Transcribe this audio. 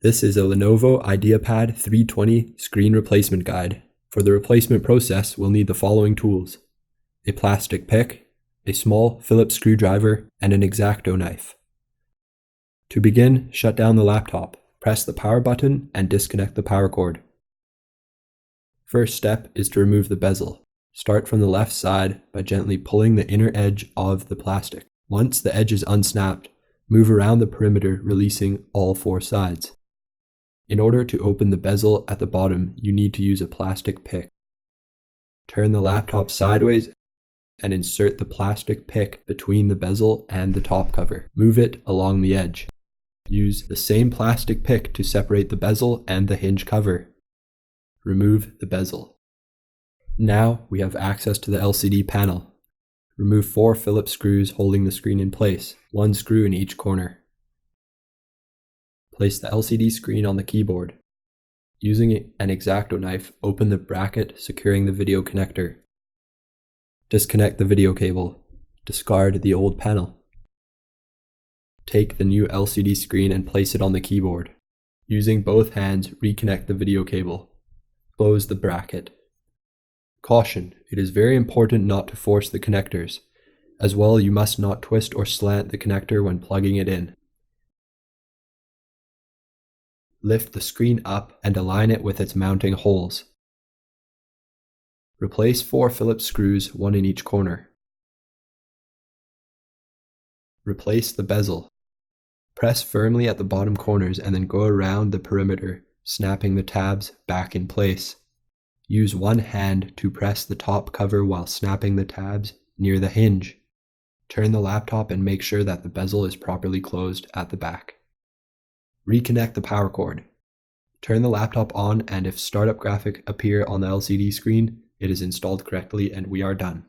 This is a Lenovo IdeaPad 320 screen replacement guide. For the replacement process, we'll need the following tools: a plastic pick, a small Phillips screwdriver, and an X-Acto knife. To begin, shut down the laptop, press the power button, and disconnect the power cord. First step is to remove the bezel. Start from the left side by gently pulling the inner edge of the plastic. Once the edge is unsnapped, move around the perimeter, releasing all four sides. In order to open the bezel at the bottom, you need to use a plastic pick. Turn the laptop sideways and insert the plastic pick between the bezel and the top cover. Move it along the edge. Use the same plastic pick to separate the bezel and the hinge cover. Remove the bezel. Now we have access to the LCD panel. Remove 4 Phillips screws holding the screen in place, 1 screw in each corner. Place the LCD screen on the keyboard. Using an X-Acto knife, open the bracket securing the video connector. Disconnect the video cable. Discard the old panel. Take the new LCD screen and place it on the keyboard. Using both hands, reconnect the video cable. Close the bracket. Caution: it is very important not to force the connectors. As well, you must not twist or slant the connector when plugging it in. Lift the screen up and align it with its mounting holes. Replace 4 Phillips screws, 1 in each corner. Replace the bezel. Press firmly at the bottom corners and then go around the perimeter, snapping the tabs back in place. Use one hand to press the top cover while snapping the tabs near the hinge. Turn the laptop and make sure that the bezel is properly closed at the back. Reconnect the power cord. Turn the laptop on, and if startup graphic appear on the LCD screen, it is installed correctly and we are done.